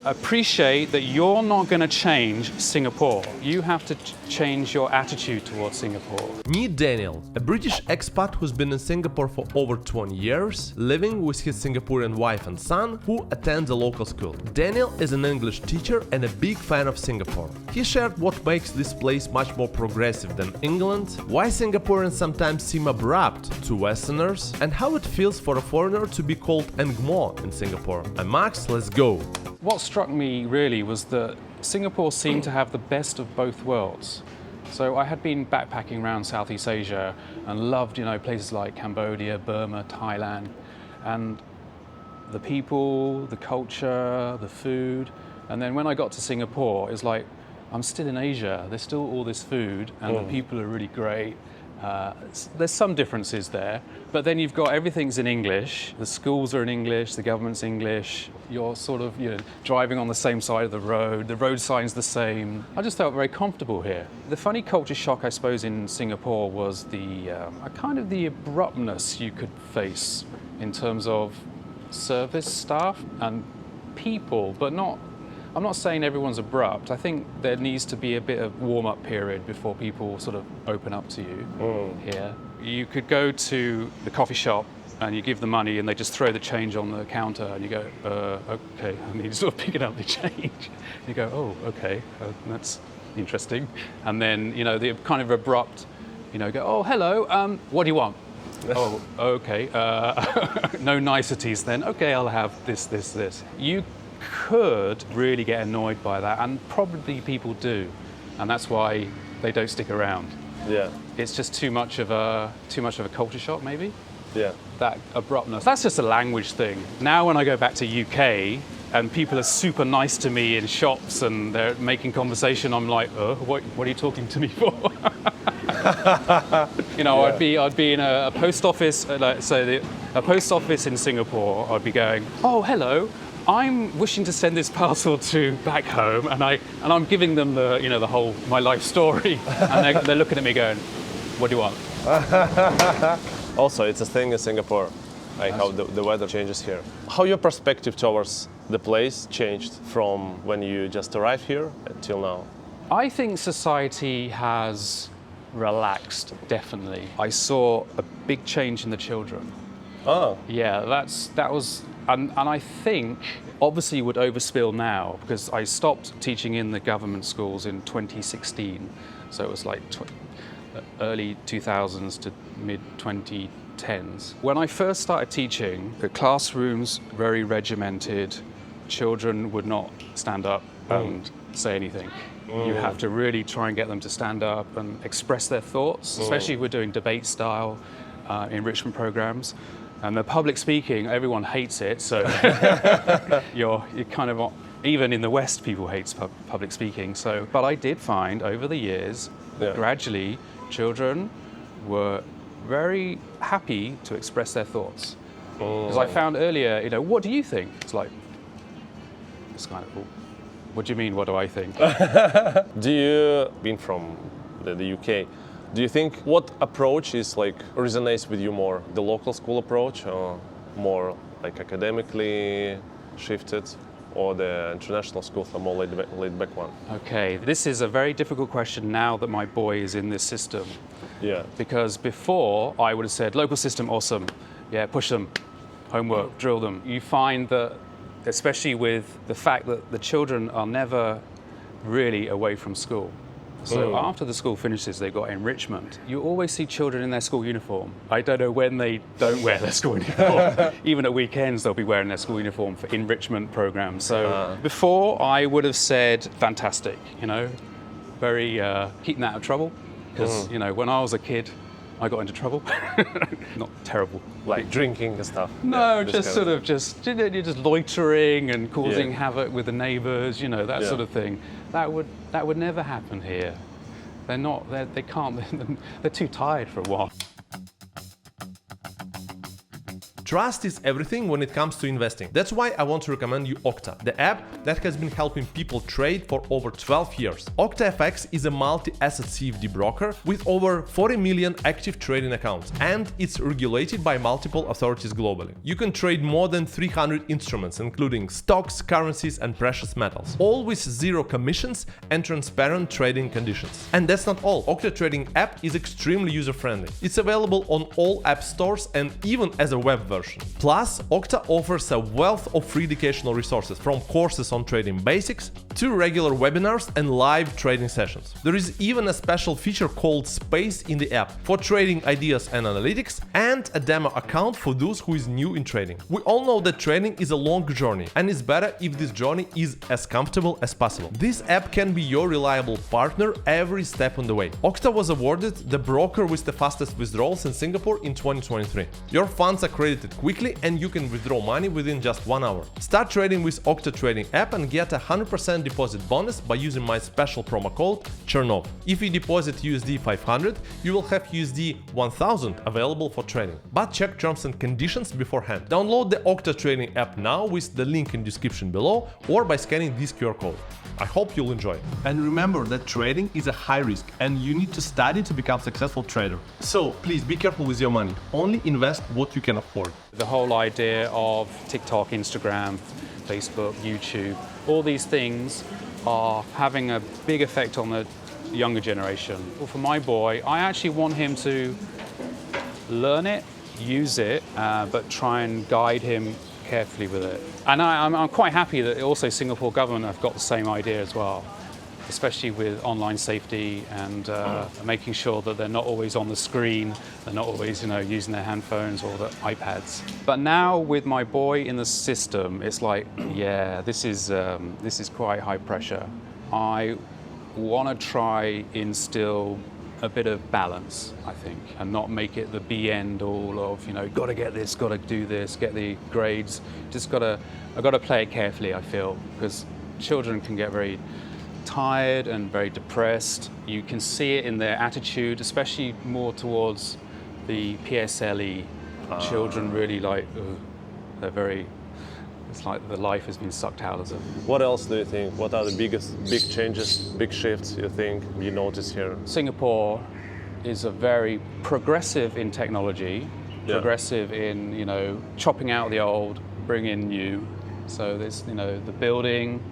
Appreciate that you're not going to change Singapore. You have to change your attitude towards Singapore. Meet Daniel, a British expat who's been in Singapore for over 20 years, living with his Singaporean wife and son, who attend a local school. Daniel is an English teacher and a big fan of Singapore. He shared what makes this place much more progressive than England, why Singaporeans sometimes seem abrupt to Westerners, and how it feels for a foreigner to be called Ngmo in Singapore. I'm Max, let's go! What struck me really was that Singapore seemed to have the best of both worlds. So I had been backpacking around Southeast Asia and loved, places like Cambodia, Burma, Thailand, and the people, the culture, the food. And then when I got to Singapore, it's like, I'm still in Asia, there's still all this food, and the people are really great. There's some differences there, but then you've got everything's in English. The schools are in English, the government's English. You're sort of, driving on the same side of the road sign's the same. I just felt very comfortable here. The funny culture shock, I suppose, in Singapore was the abruptness you could face in terms of service staff and people, but I'm not saying everyone's abrupt. I think there needs to be a bit of warm-up period before people sort of open up to you here. You could go to the coffee shop and you give the money and they just throw the change on the counter and you go, okay, and you sort of pick up the change. You go, oh, okay, that's interesting. And then, the kind of abrupt, go, oh, hello, what do you want? Oh, okay, no niceties then. Okay, I'll have this. You could really get annoyed by that, and probably people do, and that's why they don't stick around. Yeah. It's just too much of a culture shock, maybe. Yeah. That abruptness. That's just a language thing. Now when I go back to UK and people are super nice to me in shops and they're making conversation, I'm like, what are you talking to me for? I'd be in a post office, a post office in Singapore. I'd be going, oh, hello. I'm wishing to send this parcel to back home, and I'm giving them the whole my life story, and they're looking at me going, "What do you want?" Also, it's a thing in Singapore, like how the weather changes here. How your perspective towards the place changed from when you just arrived here till now? I think society has relaxed, definitely. I saw a big change in the children. Oh. Yeah, that was. And I think, obviously, it would overspill now because I stopped teaching in the government schools in 2016. So it was like early 2000s to mid 2010s. When I first started teaching, the classrooms very regimented. Children would not stand up and say anything. You have to really try and get them to stand up and express their thoughts, especially if we're doing debate style enrichment programs. And the public speaking, everyone hates it, so you're kind of, even in the West, people hate public speaking. So, but I did find over the years, gradually, children were very happy to express their thoughts. Because I found earlier, what do you think? It's kind of, what do you mean, what do I think? Do you, being from the UK, do you think what approach is resonates with you more? The local school approach, or more academically shifted, or the international schools, the more laid back one? Okay, this is a very difficult question now that my boy is in this system. Yeah. Because before I would have said, local system, awesome. Yeah, push them, homework, drill them. You find that, especially with the fact that the children are never really away from school. So after the school finishes, they've got enrichment. You always see children in their school uniform. I don't know when they don't wear their school uniform. Even at weekends, they'll be wearing their school uniform for enrichment programs. So before, I would have said, fantastic, very keeping out of trouble. Because, when I was a kid, I got into trouble. Not terrible. Like drinking and stuff? No, just you're just loitering and causing havoc with the neighbours, that sort of thing. That would never happen here. They can't, they're too tired for a while. Trust is everything when it comes to investing. That's why I want to recommend you Octa, the app that has been helping people trade for over 12 years. Octa FX is a multi-asset CFD broker with over 40 million active trading accounts, and it's regulated by multiple authorities globally. You can trade more than 300 instruments, including stocks, currencies, and precious metals, all with zero commissions and transparent trading conditions. And that's not all. Octa trading app is extremely user-friendly. It's available on all app stores and even as a web version. Plus, Octa offers a wealth of free educational resources, from courses on trading basics to regular webinars and live trading sessions. There is even a special feature called Space in the app for trading ideas and analytics, and a demo account for those who is new in trading. We all know that trading is a long journey, and it's better if this journey is as comfortable as possible. This app can be your reliable partner every step on the way. Octa was awarded the broker with the fastest withdrawals in Singapore in 2023. Your funds are credited quickly and you can withdraw money within just 1 hour. Start trading with Octa trading app and get a 100% deposit bonus by using my special promo code Chernov. If you deposit USD 500, you will have USD 1000 available for trading. But check terms and conditions beforehand. Download the Octa trading app now with the link in description below or by scanning this QR code. I hope you'll enjoy it. And remember that trading is a high risk and you need to study to become a successful trader. So please be careful with your money. Only invest what you can afford. The whole idea of TikTok, Instagram, Facebook, YouTube, all these things are having a big effect on the younger generation. Well, for my boy, I actually want him to learn it, use it, but try and guide him carefully with it. And I'm quite happy that also Singapore government have got the same idea as well, especially with online safety and making sure that they're not always on the screen, they're not always, using their handphones or the iPads. But now with my boy in the system, it's like, yeah, this is quite high pressure. I want to try instill a bit of balance, I think, and not make it the be end all of, got to get this, got to do this, get the grades. I've got to play it carefully, I feel, because children can get very tired and very depressed. You can see it in their attitude, especially more towards the PSLE. Children really they're very, it's like the life has been sucked out of them. What else do you think? What are the big changes, big shifts you think you notice here? Singapore is a very progressive in technology, progressive in, chopping out the old, bringing in new. So there's, the building,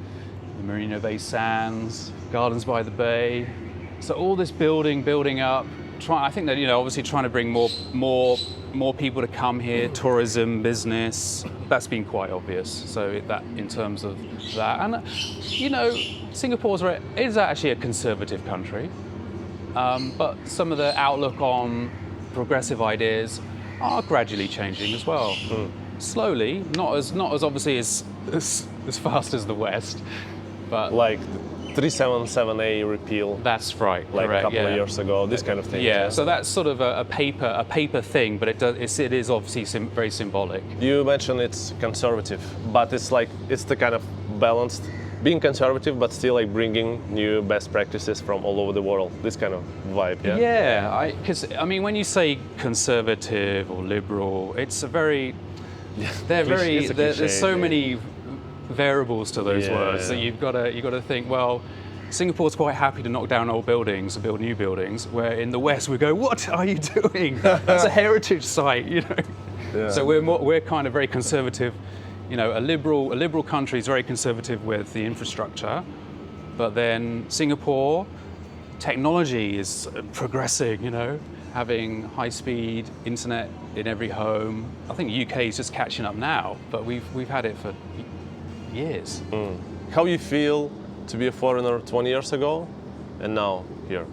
the Marina Bay Sands, Gardens by the Bay. So all this building up. I think that, obviously trying to bring more people to come here, tourism, business, that's been quite obvious. So that in terms of that, and Singapore is actually a conservative country, but some of the outlook on progressive ideas are gradually changing as well. Slowly, not as obviously as fast as the West, but like 377A repeal. That's right. Like correct, a couple of years ago, this kind of thing. Yeah, so that's sort of a paper thing, but it is obviously very symbolic. You mentioned it's conservative, but it's the kind of balanced, being conservative, but still bringing new best practices from all over the world. This kind of vibe. Yeah. Yeah, because when you say conservative or liberal, it's a very, there's so many variables to those words that you've got to think, well, Singapore's quite happy to knock down old buildings and build new buildings, where in the West we go, what are you doing? That's a heritage site, Yeah. So we're kind of very conservative. A liberal country is very conservative with the infrastructure, but then Singapore, technology is progressing, having high-speed internet in every home. I think the UK is just catching up now, but we've had it for years. How you feel to be a foreigner 20 years ago and now here?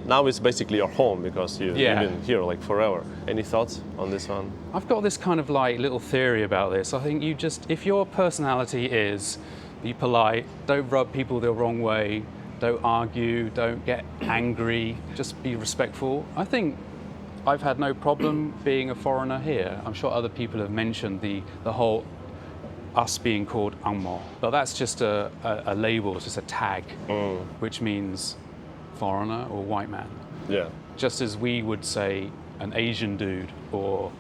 Now it's basically your home because you've been here forever. Any thoughts on this one? I've got this kind of little theory about this. I think if your personality is be polite, don't rub people the wrong way, don't argue, don't get angry, just be respectful. I think I've had no problem being a foreigner here. I'm sure other people have mentioned the whole us being called Angmo, but that's just a label, it's just a tag, which means foreigner or white man. Yeah. Just as we would say an Asian dude or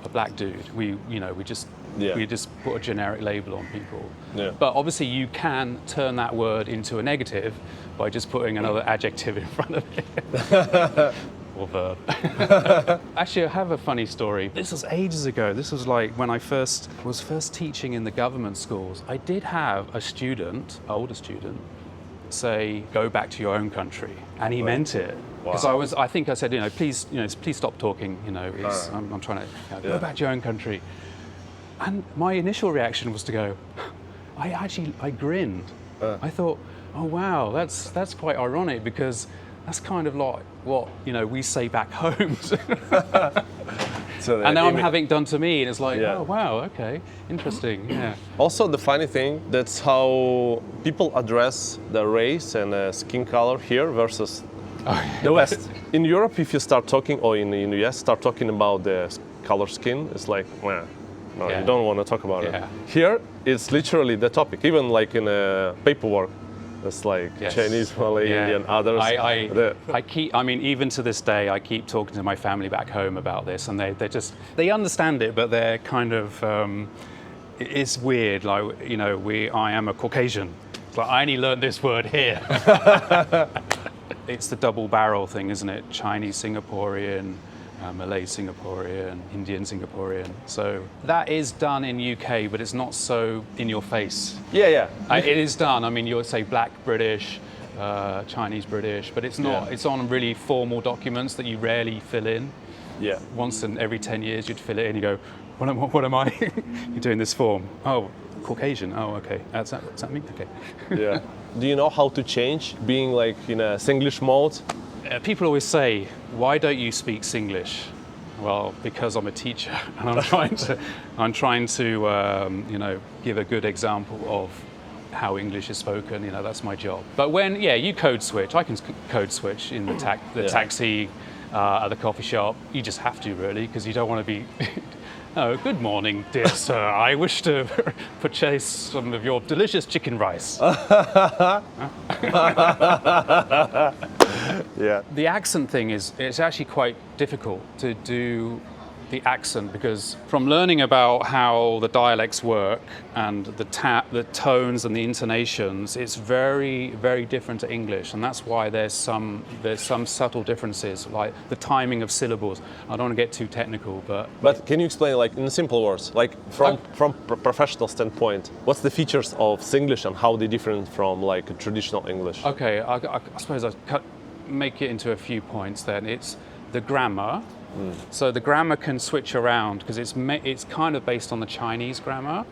a black dude. We just Yeah. we just put a generic label on people. Yeah. But obviously you can turn that word into a negative by just putting another adjective in front of it. Or verb. Actually, I have a funny story. This was ages ago. This was like when I was first teaching in the government schools. I did have a student, older student, say, "Go back to your own country," and he meant it. Because I think I said, please stop talking. I'm trying to go back to your own country. And my initial reaction was to go, I grinned. I thought, oh wow, that's quite ironic because that's kind of like what we say back home. So and now I'm having it done to me, and it's like, oh wow, okay, interesting, yeah. Also, the funny thing, that's how people address the race and skin color here versus the West. In Europe, if you start talking, or in the US, start talking about the color skin, it's like, well, no, you don't want to talk about it. Here, it's literally the topic, even like in paperwork. It's like Chinese, Malay, Indian, others. Even to this day, I keep talking to my family back home about this, and they understand it, but they're kind of, it's weird. Like, I am a Caucasian. It's like, I only learned this word here. It's the double barrel thing, isn't it? Chinese Singaporean, Malay Singaporean, Indian Singaporean. So that is done in UK, but it's not so in your face. Yeah. It is done. I mean, you would say Black British, Chinese British, but it's not. It's on really formal documents that you rarely fill in. Yeah. Once in every 10 years, you'd fill it in. You go, what am I? You're doing this form. Oh, Caucasian. Oh, okay. Does that mean? Okay. Yeah. Do you know how to change being like in a Singlish mode? People always say, why don't you speak Singlish? Well, because I'm a teacher and I'm trying to give a good example of how English is spoken. That's my job. But when you code switch, I can code switch in the taxi, at the coffee shop. You just have to really, because you don't want to be. Oh, good morning, dear sir. I wish to purchase some of your delicious chicken rice. Yeah. The accent thing it's actually quite difficult to do the accent, because from learning about how the dialects work and the tones and the intonations, it's very, very different to English, and that's why there's some subtle differences, like the timing of syllables. I don't want to get too technical, but can you explain, like in simple words, like from professional standpoint, what's the features of Singlish and how they different from like traditional English? Okay, I suppose I'll make it into a few points. Then it's the grammar. So the grammar can switch around because it's kind of based on the Chinese grammar.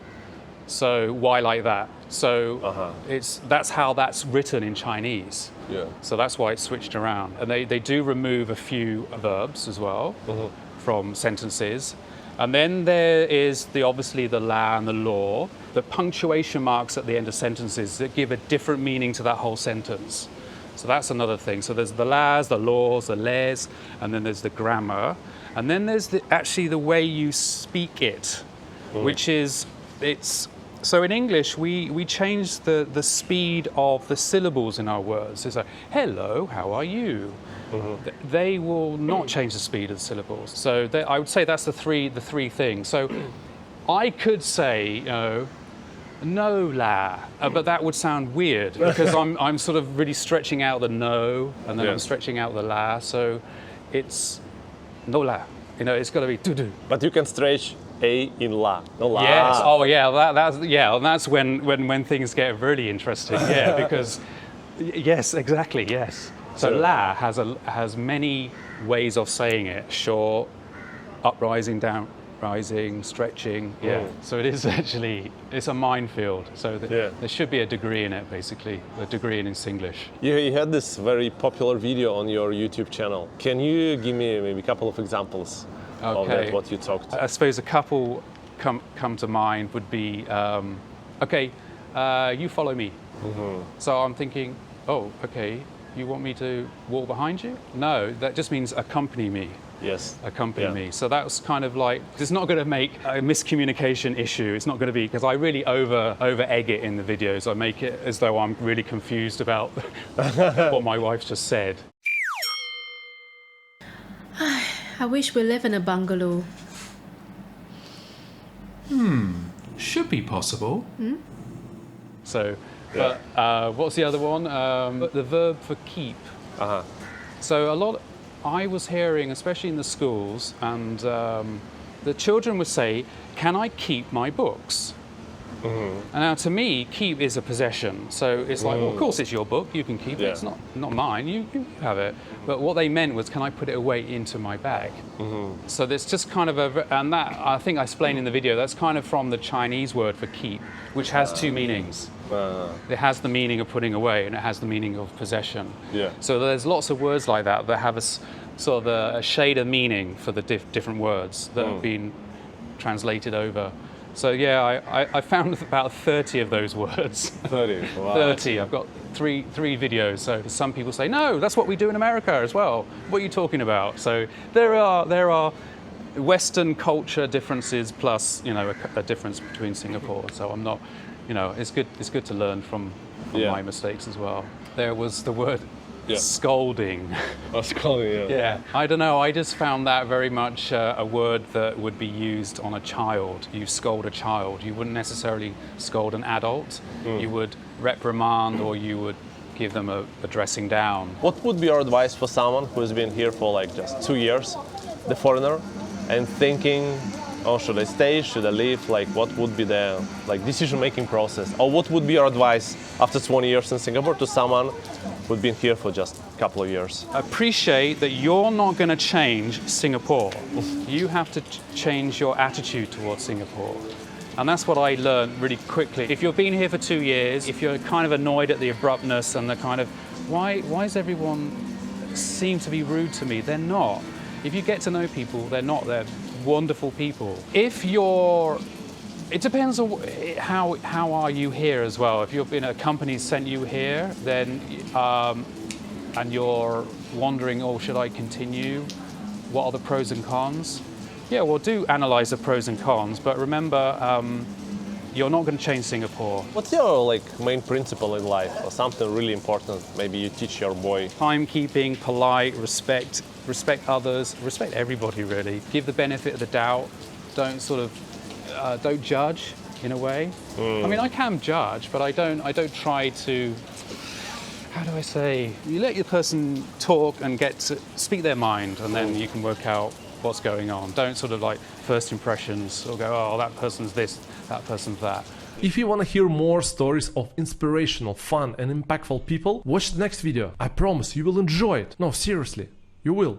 So why like that? So that's how that's written in Chinese. Yeah. So that's why it's switched around. And they do remove a few verbs as well from sentences. And then there is obviously the la and the law, the punctuation marks at the end of sentences that give a different meaning to that whole sentence. So that's another thing. So there's the las, the laws, the les, and then there's the grammar. And then there's actually the way you speak it, which is, so in English, we change the speed of the syllables in our words. It's like, hello, how are you? They will not change the speed of the syllables. So I would say that's the three things. So I could say, no la, but that would sound weird because I'm sort of really stretching out the no, and then I'm stretching out the la, so it's no la. It's got to be do. But you can stretch a in la, no la. Yes. Oh yeah. And that's when things get really interesting. Yeah, because yes, exactly. Yes. So la has many ways of saying it. Short, uprising, down. Rising, stretching, So it is actually, it's a minefield. So there should be a degree in it, basically, a degree in Singlish. You had this very popular video on your YouTube channel. Can you give me maybe a couple of examples of that, what you talked? I suppose a couple come to mind would be, you follow me. So I'm thinking, oh, okay, you want me to walk behind you? No, that just means accompany me. Yes. Accompany me. So that's kind of like, it's not going to make a miscommunication issue. It's not going to be, because I really over egg it in the videos. I make it as though I'm really confused about what my wife just said. I wish we live in a bungalow. should be possible. So, but what's the other one? The verb for keep. So I was hearing, especially in the schools, and the children would say, "Can I keep my books?" And now, to me, keep is a possession. So it's like, well, of course, it's your book. You can keep it. It's not mine. You have it. But what they meant was, can I put it away into my bag? So there's just kind of and that I think I explained in the video. That's kind of from the Chinese word for keep, which has two meanings. It has the meaning of putting away, and it has the meaning of possession. So there's lots of words like that that have a sort of a shade of meaning for the different words that have been translated over. So yeah, I found about 30 of those words. 30. Wow. 30. I've got three videos. So some people say, no, that's what we do in America as well. What are you talking about? So there are Western culture differences plus, you know, a difference between Singapore. So I'm not, you know, it's good to learn from my mistakes as well. There was the word scolding. Scolding, Yeah, I don't know. I just found that very much a word that would be used on a child. You scold a child. You wouldn't necessarily scold an adult. You would reprimand, or you would give them a dressing down. What would be your advice for someone who has been here for like just 2 years, the foreigner, and thinking, oh, should I stay? Should I leave? Like, what would be the decision-making process? Or what would be your advice after 20 years in Singapore to someone who'd been here for just a couple of years? Appreciate that you're not going to change Singapore. You have to change your attitude towards Singapore. And that's what I learned really quickly. If you've been here for 2 years, if you're kind of annoyed at the abruptness and the kind of, why does everyone seem to be rude to me? They're not. If you get to know people, they're not. They're wonderful people. It depends on how are you here as well. If you've been a company sent you here, then and you're wondering, oh, should I continue? What are the pros and cons? Yeah, well, do analyze the pros and cons, but remember, you're not going to change Singapore. What's your main principle in life, or something really important maybe you teach your boy? Timekeeping, polite, respect others, respect everybody really. Give the benefit of the doubt. Don't judge in a way. I mean, I can judge, but I don't try to. How do I say? You let your person talk and get to speak their mind, and then you can work out what's going on. Don't sort of like first impressions or go, oh, that person's this, that person's that. If you want to hear more stories of inspirational, fun and impactful people, watch the next video. I promise you will enjoy it. No, seriously, you will.